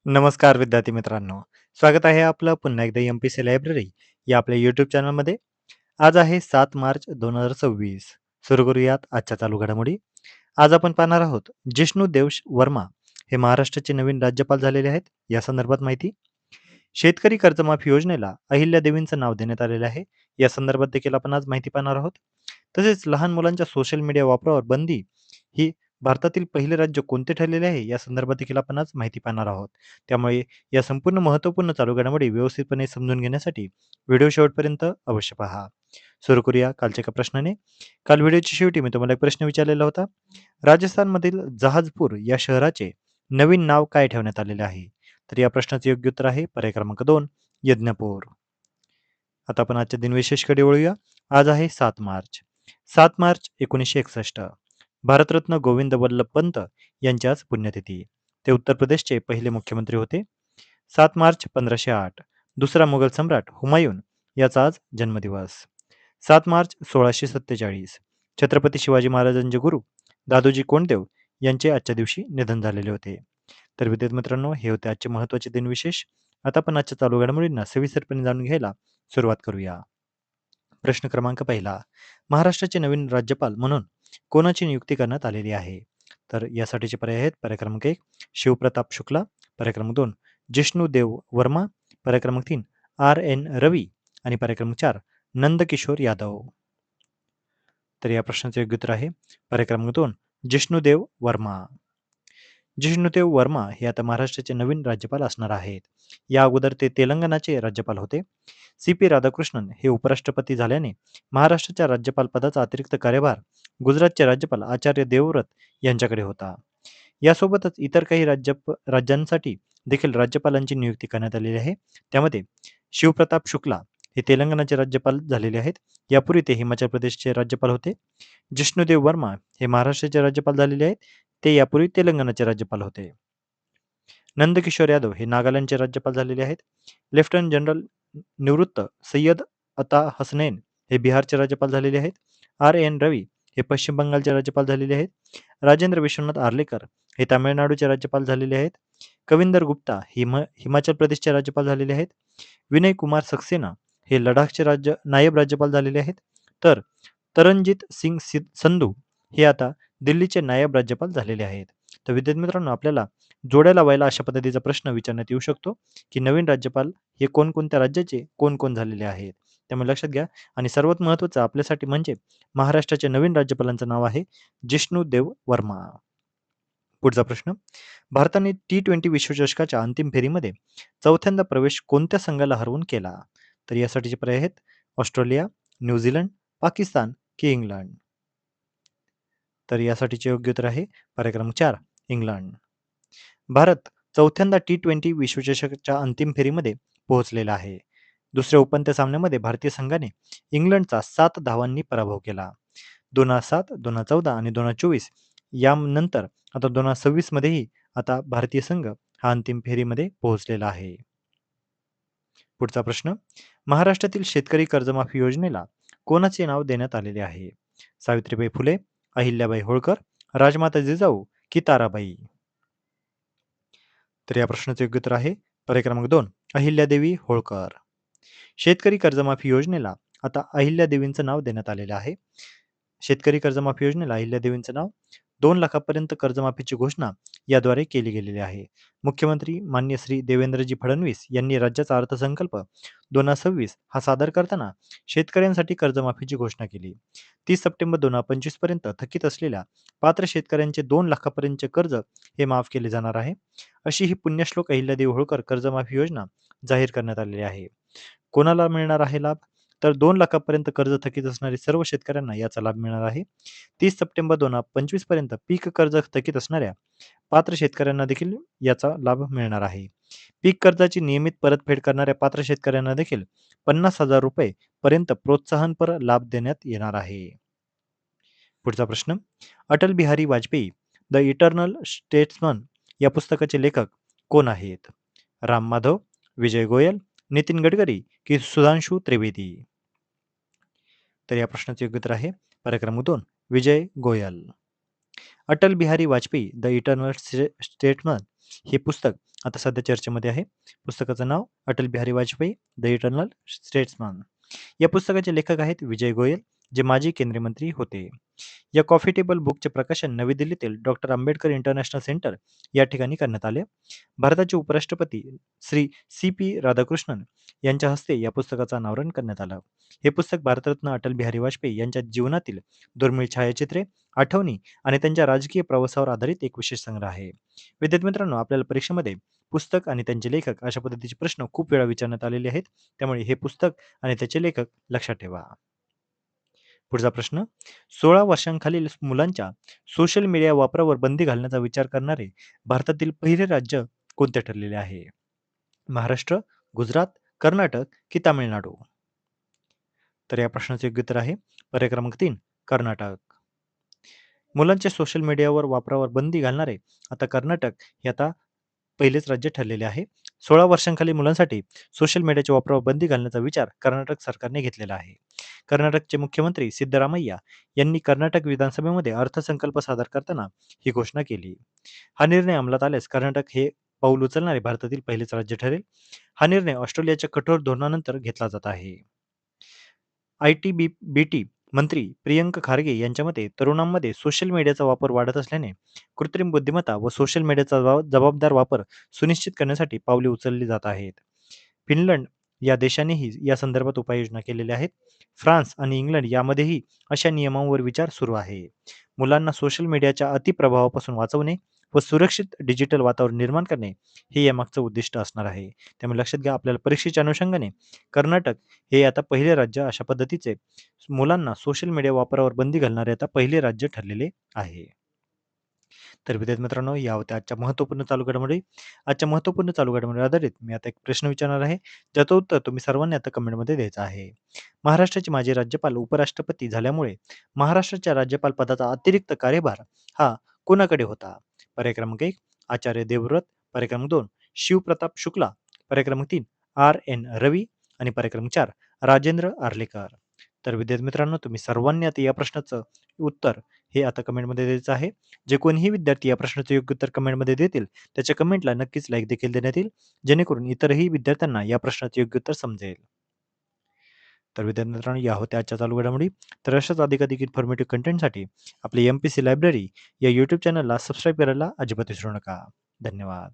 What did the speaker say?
नमस्कार विद्यार्थी मित्रांनो. स्वागत आहे आपलं पुन्हा एकदा एम-पी-सी लायब्ररी या आपल्या यूट्यूब चॅनलमध्ये. आज आहे 7 मार्च 2026. सुरू करूयात आजच्या चालू घडामोडी. आज आपण पाहणार आहोत जिष्णू देव वर्मा हे महाराष्ट्राचे नवीन राज्यपाल झालेले आहेत. या संदर्भात माहिती. शेतकरी कर्जमाफी योजनेला अहिल्यादेवींचं नाव देण्यात आलेलं आहे. या संदर्भात देखील आपण आज माहिती पाहणार आहोत. तसेच लहान मुलांच्या सोशल मीडिया वापरावर बंदी ही भारतातील पहिले राज्य कोणते ठरलेले आहे या संदर्भात देखील आपण आज माहिती पाहणार आहोत. त्यामुळे या संपूर्ण महत्त्वपूर्ण चालू घडामोडी व्यवस्थितपणे समजून घेण्यासाठी व्हिडिओ शेवटपर्यंत अवश्य पहा. सुरू करूया कालच्या एका प्रश्नाने. काल व्हिडिओच्या शेवटी मी तुम्हाला एक प्रश्न विचारलेला होता. राजस्थानमधील जहाजपूर या शहराचे नवीन नाव काय ठेवण्यात आलेले आहे? तर या प्रश्नाचे योग्य उत्तर आहे पर्याय क्रमांक 2 यज्ञपूर. आता आपण आजच्या दिनविशेषकडे वळूया. आज आहे 7 मार्च. 7 मार्च 1961 भारतरत्न गोविंद वल्लभ पंत यांची आज पुण्यतिथी. ते उत्तर प्रदेशचे पहिले मुख्यमंत्री होते. 7 मार्च 1508 दुसरा मुघल सम्राट हुमायून याचा आज जन्मदिवस. 7 मार्च 1647 छत्रपती शिवाजी महाराजांचे गुरु दादोजी कोंडदेव यांचे आजच्या दिवशी निधन झालेले होते. तर विद्यार्थी मित्रांनो, हे होते आजचे महत्त्वाचे दिनविशेष. आता आपण आजच्या चालू घडामोडींना सविस्तरपणे जाणून घ्यायला सुरुवात करूया. प्रश्न क्रमांक पहिला. महाराष्ट्राचे नवीन राज्यपाल म्हणून कोणाची नियुक्ती करण्यात आलेली आहे? तर यासाठीचे पर्याय आहेत पर्याय क्रमांक 1 शिवप्रताप शुक्ला, पर्याय क्रमांक 2 जिष्णू देव वर्मा, पर्याय क्रमांक 3 R.N. रवी आणि पर्याय क्रमांक 4 नंदकिशोर यादव. तर या प्रश्नाचे योग्य उत्तर आहे पर्याय क्रमांक 2 जिष्णुदेव वर्मा. जिष्णुदेव वर्मा हे आता महाराष्ट्राचे नवीन राज्यपाल असणार आहेत. या अगोदर ते तेलंगणाचे राज्यपाल होते. सी.पी. राधाकृष्णन हे उपराष्ट्रपती झाल्याने महाराष्ट्राच्या राज्यपाल पदाचा अतिरिक्त कार्यभार गुजरातचे राज्यपाल आचार्य देवव्रत यांच्याकडे होता. यासोबतच इतर काही राज्यांसाठी देखील राज्यपालांची नियुक्ती करण्यात आलेली आहे. त्यामध्ये शिवप्रताप शुक्ला हे तेलंगणाचे राज्यपाल झालेले आहेत. यापूर्वी ते हिमाचल प्रदेशचे राज्यपाल होते. जिष्णुदेव वर्मा हे महाराष्ट्राचे राज्यपाल झालेले आहेत. ते यापूर्वी तेलंगणाचे राज्यपाल होते. नंदकिशोर यादव हे नागालँडचे राज्यपाल झालेले आहेत. लेफ्टनंट जनरल निवृत्त सय्यद अता हसनैन हे बिहारचे राज्यपाल झालेले आहेत. R.N. रवी हे पश्चिम बंगालचे राज्यपाल झालेले आहेत. राजेंद्र विश्वनाथ आर्लेकर हे तामिळनाडूचे राज्यपाल झालेले आहेत. कविंदर गुप्ता हिमाचल प्रदेशचे राज्यपाल झालेले आहेत. विनय कुमार सक्सेना हे लडाखचे नायब राज्यपाल झालेले आहेत. तर तरनजीत सिंग संधू हे आता दिल्लीचे नायब राज्यपाल झालेले आहेत. तर विद्यार्थी मित्रांनो, आपल्याला जोड्या लावायला अशा पद्धतीचा प्रश्न विचारण्यात येऊ शकतो की नवीन राज्यपाल हे कोणकोणत्या राज्याचे कोण झालेले आहेत. त्यामुळे लक्षात घ्या. आणि सर्वात महत्त्वाचं आपल्यासाठी म्हणजे महाराष्ट्राच्या नवीन राज्यपालांचं नाव आहे जिष्णू देव वर्मा. पुढचा प्रश्न. भारताने T20 विश्वचषकाच्या अंतिम फेरीमध्ये चौथ्यांदा प्रवेश कोणत्या संघाला हरवून केला? तर यासाठीचे पर्याय आहेत ऑस्ट्रेलिया, न्यूझीलंड, पाकिस्तान की इंग्लंड. तर यासाठीचे योग्य उत्तर आहे पर्याय क्रमांक 4 इंग्लंड. भारत चौथ्यांदा T20 विश्वचषकाच्या अंतिम फेरीमध्ये पोहोचलेला आहे. दुसऱ्या उपांत्य सामन्यामध्ये भारतीय संघाने इंग्लंडचा 7 धावांनी पराभव केला. 2007, 2014 आणि 2024 यानंतर आता 2026 मध्येही आता भारतीय संघ हा अंतिम फेरीमध्ये पोहोचलेला आहे. पुढचा प्रश्न. महाराष्ट्रातील शेतकरी कर्जमाफी योजनेला कोणाचे नाव देण्यात आलेले आहे? सावित्रीबाई फुले, अहिल्याबाई होळकर, राजमाता जिजाऊ की ताराबाई. तर या प्रश्नाचे योग्य उत्तर आहे पर्याय क्रमांक 2 अहिल्यादेवी होळकर. शेतकरी कर्जमाफी योजनेला आता अहिल्यादेवींचं नाव देण्यात आलेलं आहे. शेतकरी कर्जमाफी योजनेला अहिल्यादेवींचं नाव 2 लाखापर्यंत कर्जमाफीची घोषणा याद्वारे केली गेलेली आहे. मुख्यमंत्री मान्य श्री देवेंद्रजी फडणवीस यांनी राज्याचा अर्थसंकल्प 2026 हा सादर करताना शेतकऱ्यांसाठी कर्जमाफीची घोषणा केली. 30 सप्टेंबर 2025 पर्यंत थकीत असलेल्या पात्र शेतकऱ्यांचे 2 लाखापर्यंतचे कर्ज हे माफ केले जाणार आहे. अशी ही पुण्यश्लोक अहिल्यादेवी होळकर कर्जमाफी योजना जाहीर करण्यात आलेली आहे. कोणाला मिळणार आहे लाभ? तर 2 लाखापर्यंत कर्ज थकीत असणारे सर्व शेतकऱ्यांना याचा लाभ मिळणार आहे. 30 सप्टेंबर 2025 पर्यंत पीक कर्ज थकीत असणाऱ्या पात्र शेतकऱ्यांना देखील याचा लाभ मिळणार आहे. पीक कर्जाची नियमित परतफेड करणाऱ्या पात्र शेतकऱ्यांना देखील 50,000 रुपये पर्यंत प्रोत्साहनपर लाभ देण्यात येणार आहे. पुढचा प्रश्न. Atal Bihari Vajpayee the eternal statesman या पुस्तकाचे लेखक कोण आहेत? राम माधव, विजय गोयल, नितीन गडकरी की सुधांशू त्रिवेदी. तर या प्रश्नाचे योग्य उत्तर आहे पर्याय क्रमांक 2 Vijay Goyal. Atal Bihari Vajpayee the eternal statesman हे पुस्तक आता सध्या चर्चेमध्ये आहे. पुस्तकाचं नाव Atal Bihari Vajpayee the eternal statesman. या पुस्तकाचे लेखक आहेत विजय गोयल, जे माजी केंद्रीय मंत्री होते. या कॉफी टेबल बुकचे प्रकाशन नवी दिल्लीतील डॉक्टर आंबेडकर इंटरनॅशनल सेंटर या ठिकाणी करण्यात आले. भारताचे उपराष्ट्रपती श्री सी.पी. राधाकृष्णन यांच्या हस्ते या पुस्तकाचं अनावरण करण्यात आलं. हे पुस्तक भारतरत्न अटल बिहारी वाजपेयी यांच्या जीवनातील दुर्मिळ छायाचित्रे, आठवणी आणि त्यांच्या राजकीय प्रवासावर आधारित एक विशेष संग्रह आहे. विद्यार्थी मित्रांनो, आपल्याला परीक्षेमध्ये पुस्तक आणि त्यांचे लेखक अशा पद्धतीचे प्रश्न खूप वेळा विचारण्यात आलेले आहेत. त्यामुळे हे पुस्तक आणि त्याचे लेखक लक्षात ठेवा. पुढचा प्रश्न, 16 वर्षांखालील मुलांच्या सोशल मीडिया वापरावर बंदी घालण्याचा विचार करणारे भारतातील पहिले राज्य कोणते ठरलेले आहे? महाराष्ट्र, गुजरात, कर्नाटक की तामिळनाडू? तर या प्रश्नाचे योग्य उत्तर आहे पर्याय क्रमांक 3, कर्नाटक. मुलांच्या सोशल मीडियावर वापरावर बंदी घालणारे आता कर्नाटक हे आता पहिलेच राज्य ठरलेले आहे. 16 वर्षांखालील मुलांसाठी सोशल मीडियाच्या वापरावर बंदी घालण्याचा विचार कर्नाटक सरकारने घेतलेला आहे. कर्नाटकचे मुख्यमंत्री सिद्धरामय्या यांनी कर्नाटक विधानसभेमध्ये अर्थसंकल्प सादर करताना ही घोषणा केली. हा निर्णय अंमलात आल्यास कर्नाटक हे पाऊल उचलणारे भारतातील पहिलेच राज्य ठरेल. हा निर्णय ऑस्ट्रेलियाच्या कठोर धोरणानंतर घेतला जात आहे. बीटी मंत्री प्रियंक खारगे यांच्या मते तरुणांमध्ये सोशल मीडियाचा वापर वाढत असल्याने कृत्रिम बुद्धिमत्ता व सोशल मीडियाचा जबाबदार वापर सुनिश्चित करण्यासाठी पावले उचलली जात आहेत. फिनलंड या देशानेही या संदर्भात उपाययोजना केलेल्या आहेत. फ्रान्स आणि इंग्लंड यामध्येही अशा नियमांवर विचार सुरू आहे. मुलांना सोशल मीडियाच्या अतिप्रभावापासून वाचवणे व सुरक्षित डिजिटल वातावरण निर्माण करणे हे यामागचं उद्दिष्ट असणार आहे. त्यामुळे लक्षात घ्या, आपल्याला परीक्षेच्या अनुषंगाने कर्नाटक हे आता पहिले राज्य अशा पद्धतीचे मुलांना सोशल मीडिया वापरावर बंदी घालणारे आता पहिले राज्य ठरलेले आहे. तर विद्यार्थी मित्रांनो, या होत्या आजच्या महत्त्वपूर्ण चालू घडामोडी. आजच्या महत्त्वपूर्ण चालू घडामोडीवर आधारित मी आता एक प्रश्न विचारणार आहे, ज्याचं उत्तर तुम्ही सर्वांनी आता कमेंटमध्ये द्यायचं आहे. महाराष्ट्राचे माजी राज्यपाल उपराष्ट्रपती झाल्यामुळे महाराष्ट्राच्या राज्यपाल पदाचा अतिरिक्त कार्यभार हा कोणाकडे होता? पर्याय क्रमांक 1, आचार्य देवव्रत. पर्याय क्रमांक 2, शिवप्रताप शुक्ला. पर्याय क्रमांक 3, R.N. रवी. आणि पर्याय क्रमांक 4, राजेंद्र आर्लेकर. तर विद्यार्थी मित्रांनो, तुम्ही सर्वांनी आता या प्रश्नाचं उत्तर हे आता कमेंटमध्ये द्यायचं आहे. जे कोणीही विद्यार्थी या प्रश्नाचं योग्य उत्तर कमेंटमध्ये देतील, त्याच्या कमेंटला नक्कीच लाईक देखील देण्यात येईल, जेणेकरून इतरही विद्यार्थ्यांना या प्रश्नाचे योग्य उत्तर समजेल. तर विद्यार्थी मित्रांनो, या होत्या आजच्या चालू घडामोडी. तर अशाच अधिकाधिक इन्फॉर्मेटिव्ह कंटेंटसाठी आपली MPC लायब्ररी या यूट्यूब चॅनलला सबस्क्राईब करायला अजिबात विसरू नका. धन्यवाद.